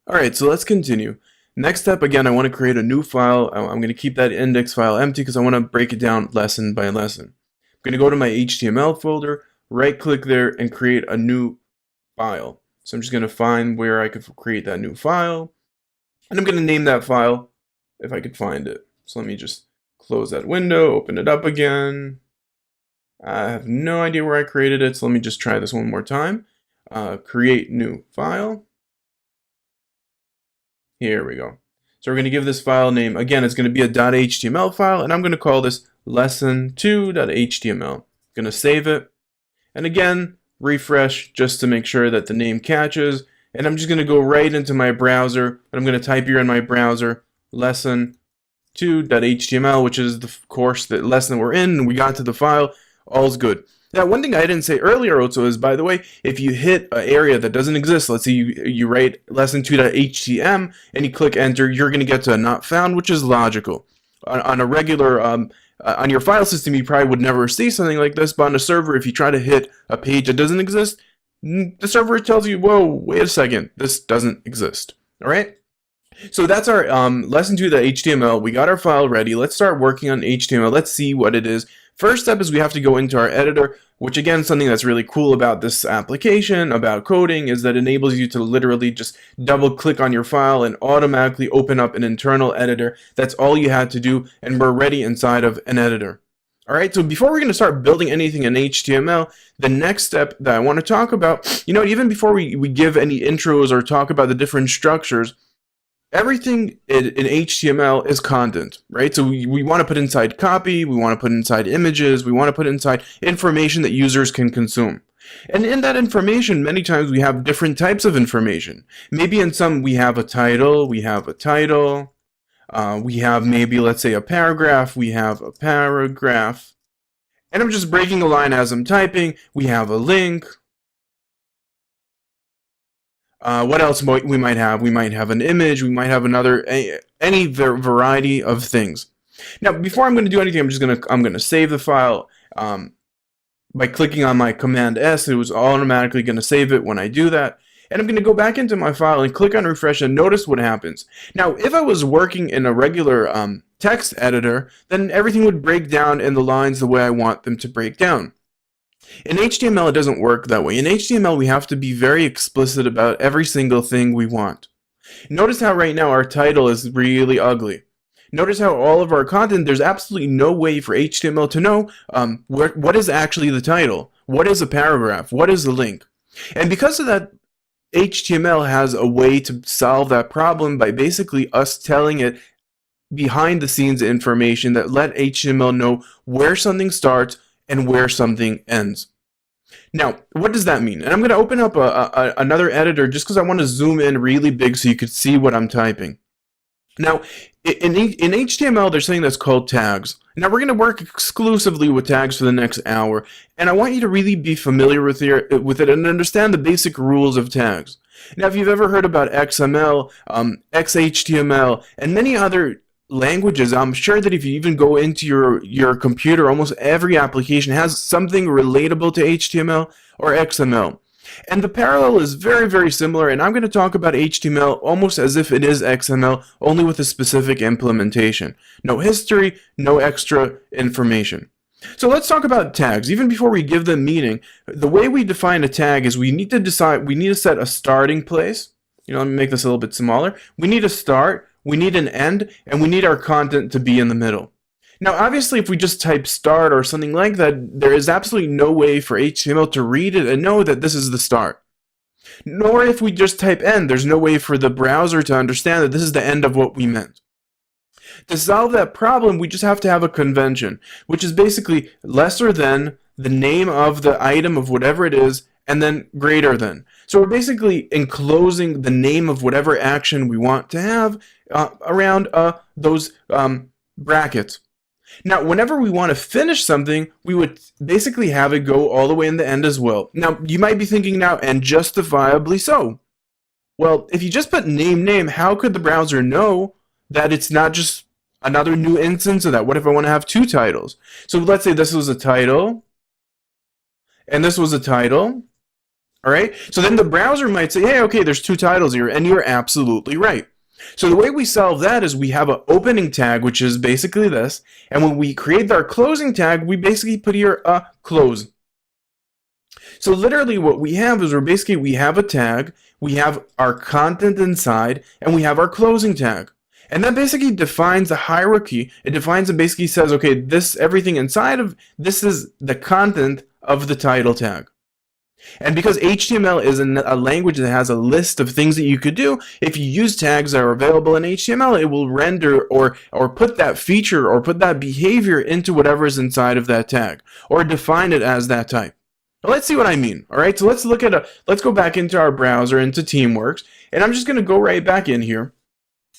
Alright, so let's continue. Next step, again, I want to create a new file. I'm going to keep that index file empty because I want to break it down lesson by lesson. I'm going to go to my HTML folder, right click there, and create a new file. So I'm just going to find where I could create that new file, and I'm going to name that file if I could find it. So let me just close that window, open it up again. I have no idea where I created it, so let me just try this one more time. Create new file. Here we go. So we're going to give this file name, again, it's going to be a .html file, and I'm going to call this lesson2.html. I'm going to save it, and again, refresh just to make sure that the name catches, and I'm just going to go right into my browser, and I'm going to type here in my browser, lesson2.html, which is the course, the lesson we're in, and we got to the file, all's good. Now, one thing I didn't say earlier also is, by the way, if you hit an area that doesn't exist, let's say you write lesson2.htm and you click enter, you're going to get to a not found, which is logical. On a regular, on your file system, you probably would never see something like this, but on a server, if you try to hit a page that doesn't exist, the server tells you, whoa, wait a second, this doesn't exist. All right? So that's our lesson2.html. We got our file ready. Let's start working on HTML. Let's see what it is. First step is we have to go into our editor, which again, something that's really cool about this application, about coding, is that it enables you to literally just double click on your file and automatically open up an internal editor. That's all you had to do, and we're ready inside of an editor. Alright, so before we're going to start building anything in HTML, the next step that I want to talk about, even before we give any intros or talk about the different structures, everything in HTML is content, right? So we want to put inside copy, we want to put inside images, we want to put inside information that users can consume. And in that information, many times we have different types of information. Maybe in some we have a title, we have maybe, let's say, a paragraph, we have a paragraph. And I'm just breaking a line as I'm typing. We have a link. What else we might have? We might have an image. We might have any variety of things. Now, before I'm going to do anything, I'm going to save the file by clicking on my Command S. It was automatically going to save it when I do that. And I'm going to go back into my file and click on refresh and notice what happens. Now, if I was working in a regular text editor, then everything would break down in the lines the way I want them to break down. In HTML, it doesn't work that way. In HTML, we have to be very explicit about every single thing we want. Notice how right now our title is really ugly. Notice how all of our content, there's absolutely no way for HTML to know what is actually the title, what is a paragraph, what is the link. And because of that, HTML has a way to solve that problem by basically us telling it behind the scenes information that let HTML know where something starts and where something ends. Now, what does that mean? And I'm going to open up another editor just because I want to zoom in really big so you could see what I'm typing. Now, in HTML, there's something that's called tags. Now, we're going to work exclusively with tags for the next hour, and I want you to really be familiar with it and understand the basic rules of tags. Now, if you've ever heard about XML, XHTML, and many other languages, I'm sure that if you even go into your computer, almost every application has something relatable to HTML or XML. And the parallel is very, very similar, and I'm going to talk about HTML almost as if it is XML, only with a specific implementation. No history, no extra information. So let's talk about tags. Even before we give them meaning, the way we define a tag is we need to set a starting place. Let me make this a little bit smaller. We need a start, we need an end, and we need our content to be in the middle. Now, obviously, if we just type start or something like that, there is absolutely no way for HTML to read it and know that this is the start. Nor if we just type end, there's no way for the browser to understand that this is the end of what we meant. To solve that problem, we just have to have a convention, which is basically lesser than the name of the item of whatever it is, and then greater than. So we're basically enclosing the name of whatever action we want to have around those brackets. Now, whenever we want to finish something, we would basically have it go all the way in the end as well. Now, you might be thinking now, and justifiably so. Well, if you just put name, how could the browser know that it's not just another new instance of that? What if I want to have two titles? So let's say this was a title, and this was a title. All right. So then the browser might say, hey, okay, there's two titles here, and you're absolutely right. So the way we solve that is we have an opening tag, which is basically this. And when we create our closing tag, we basically put here a close. So literally what we have is we have a tag, we have our content inside, and we have our closing tag. And that basically defines a hierarchy. It defines and basically says, okay, everything inside of this is the content of the title tag. And because HTML is a language that has a list of things that you could do, if you use tags that are available in HTML, it will render or put that feature or put that behavior into whatever is inside of that tag, or define it as that type. Now, let's see what I mean. All right, so let's go back into our browser, into Teamworks, and I'm just going to go right back in here,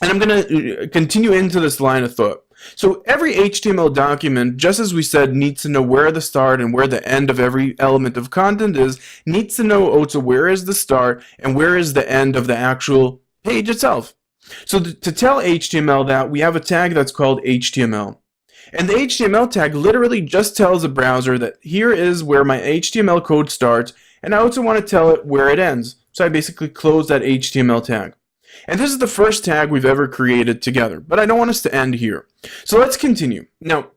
and I'm going to continue into this line of thought. So every HTML document, just as we said, needs to know where the start and where the end of every element of content is, needs to know also where is the start and where is the end of the actual page itself. So to tell HTML that, we have a tag that's called HTML. And the HTML tag literally just tells the browser that here is where my HTML code starts, and I also want to tell it where it ends. So I basically close that HTML tag. And this is the first tag we've ever created together, but I don't want us to end here. So let's continue. Now,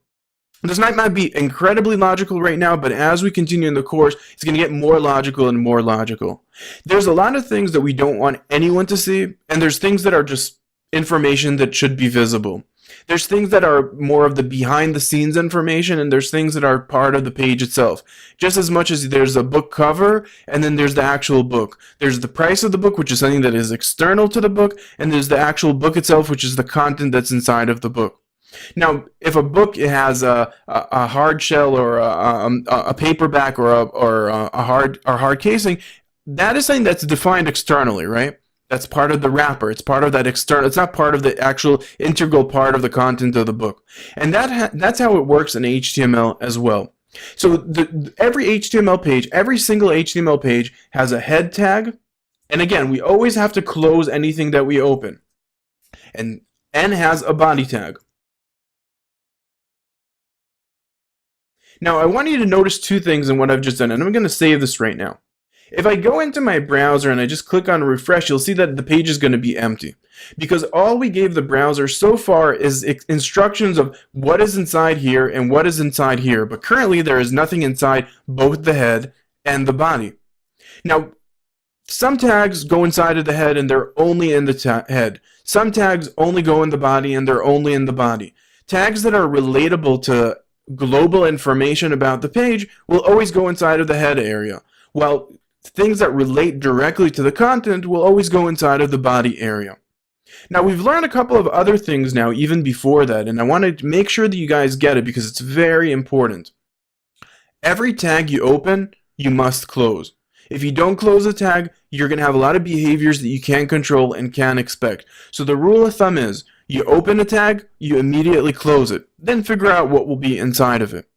this might be incredibly logical right now, but as we continue in the course, it's going to get more logical and more logical. There's a lot of things that we don't want anyone to see, and there's things that are just information that should be visible. There's things that are more of the behind the scenes information, and there's things that are part of the page itself. Just as much as there's a book cover, and then there's the actual book. There's the price of the book, which is something that is external to the book, and there's the actual book itself, which is the content that's inside of the book. Now, if a book has a hard shell or a paperback or a hard casing, that is something that's defined externally, right? That's part of the wrapper. It's part of that external. It's not part of the actual integral part of the content of the book. And that's how it works in HTML as well. So every HTML page, every single HTML page has a head tag. And again, we always have to close anything that we open. And N has a body tag. Now, I want you to notice two things in what I've just done, and I'm going to save this right now. If I go into my browser and I just click on refresh, you'll see that the page is going to be empty. Because all we gave the browser so far is instructions of what is inside here and what is inside here. But currently there is nothing inside both the head and the body. Now, some tags go inside of the head and they're only in the head. Some tags only go in the body and they're only in the body. Tags that are relatable to global information about the page will always go inside of the head area. While things that relate directly to the content will always go inside of the body area. Now, we've learned a couple of other things now, even before that, and I want to make sure that you guys get it because it's very important. Every tag you open, you must close. If you don't close a tag, you're going to have a lot of behaviors that you can't control and can't expect. So the rule of thumb is, you open a tag, you immediately close it. Then figure out what will be inside of it.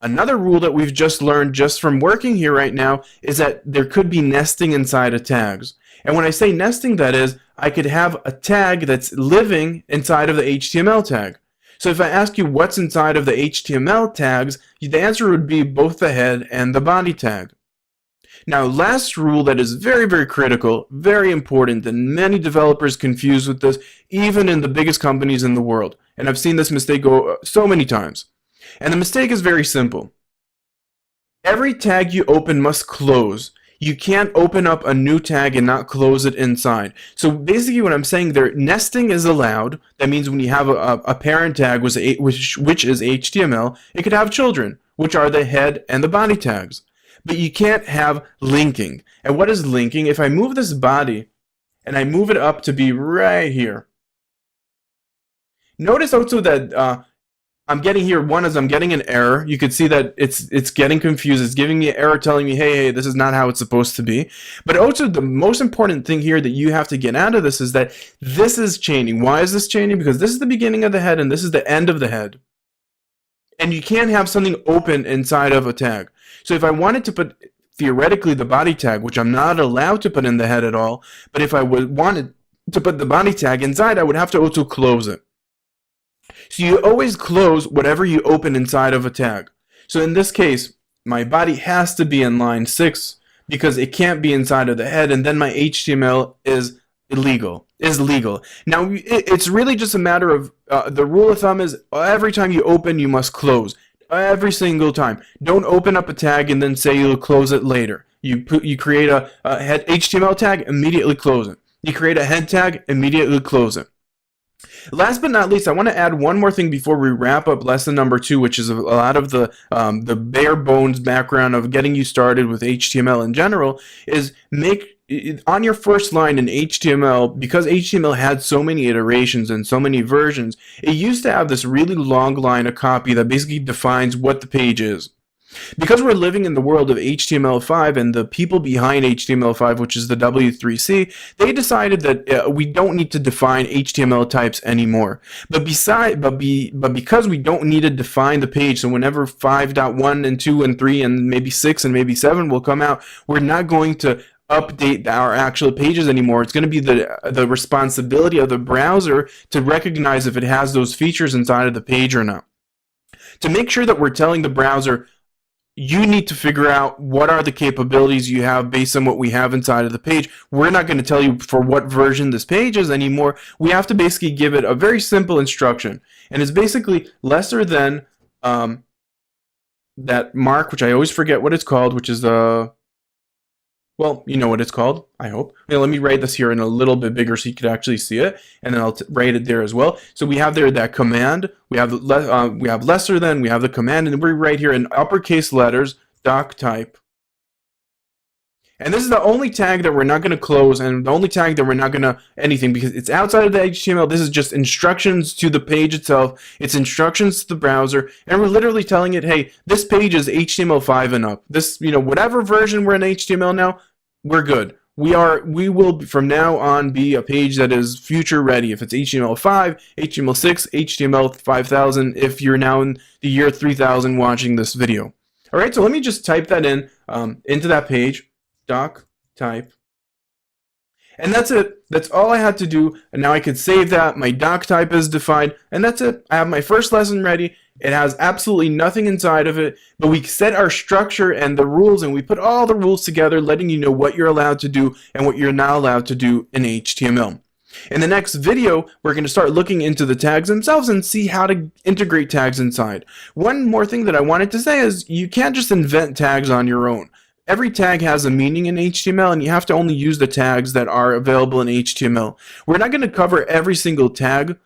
Another rule that we've just learned just from working here right now is that there could be nesting inside of tags. And when I say nesting, that is, I could have a tag that's living inside of the HTML tag. So if I ask you what's inside of the HTML tags, the answer would be both the head and the body tag. Now, last rule that is very, very critical, very important, and many developers confuse with this, even in the biggest companies in the world. And I've seen this mistake go so many times. And the mistake is very simple. Every tag you open must close. You can't open up a new tag and not close it inside. So basically what I'm saying there, nesting is allowed. That means when you have a parent tag which is HTML, it could have children, which are the head and the body tags. But you can't have linking. And what is linking? If I move this body and I move it up to be right here, notice also that I'm getting here, I'm getting an error. You can see that it's getting confused. It's giving me an error telling me, hey, this is not how it's supposed to be. But also the most important thing here that you have to get out of this is that this is chaining. Why is this chaining? Because this is the beginning of the head and this is the end of the head. And you can't have something open inside of a tag. So if I wanted to put, theoretically, the body tag, which I'm not allowed to put in the head at all, but if I wanted to put the body tag inside, I would have to also close it. So you always close whatever you open inside of a tag. So in this case, my body has to be in line 6, because it can't be inside of the head, and then my HTML is legal. Now, it's really just a matter of the rule of thumb is every time you open, you must close. Every single time. Don't open up a tag and then say you'll close it later. You create a head HTML tag, immediately close it. You create a head tag, immediately close it. Last but not least, I want to add one more thing before we wrap up lesson number 2, which is a lot of the bare bones background of getting you started with HTML in general, is make on your first line in HTML, because HTML had so many iterations and so many versions, it used to have this really long line of copy that basically defines what the page is. Because we're living in the world of HTML5 and the people behind HTML5, which is the W3C, they decided that we don't need to define HTML types anymore. But because we don't need to define the page, so whenever 5.1 and 2 and 3 and maybe 6 and maybe 7 will come out, we're not going to update our actual pages anymore. It's going to be the responsibility of the browser to recognize if it has those features inside of the page or not. To make sure that we're telling the browser, you need to figure out what are the capabilities you have based on what we have inside of the page. We're not going to tell you for what version this page is anymore. We have to basically give it a very simple instruction. And it's basically lesser than that mark, which I always forget what it's called, which is well, you know what it's called, I hope. Now, let me write this here in a little bit bigger so you could actually see it, and then I'll write it there as well. So we have there that command, we have lesser than, we have the command, and we write here in uppercase letters, doc type. And this is the only tag that we're not going to close, and the only tag that we're not going to anything, because it's outside of the HTML. This is just instructions to the page itself. It's instructions to the browser, and we're literally telling it, hey, this page is HTML5 and up. This, whatever version we're in HTML now, we're good. We will from now on be a page that is future ready. If it's HTML5, HTML6, HTML 5000, if you're now in the year 3000 watching this video. All right, so let me just type that in into that page. Doc type, and that's it. That's all I had to do, and now I could save that. My doc type is defined, and that's it. I have my first lesson ready. It has absolutely nothing inside of it, but we set our structure and the rules, and we put all the rules together, letting you know what you're allowed to do and what you're not allowed to do in HTML. In the next video, we're going to start looking into the tags themselves and see how to integrate tags inside. One more thing that I wanted to say is you can't just invent tags on your own. Every tag has a meaning in HTML, and you have to only use the tags that are available in HTML. We're not going to cover every single tag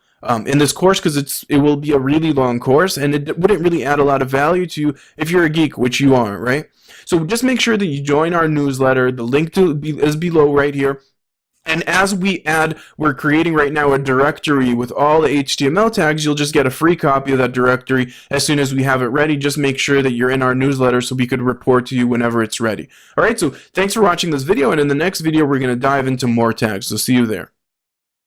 in this course because it will be a really long course, and it wouldn't really add a lot of value to you if you're a geek, which you are, right? So just make sure that you join our newsletter. The link is below right here. And as we're creating right now a directory with all the HTML tags. You'll just get a free copy of that directory as soon as we have it ready. Just make sure that you're in our newsletter so we could report to you whenever it's ready. All right, so thanks for watching this video, and in the next video, we're going to dive into more tags. So see you there.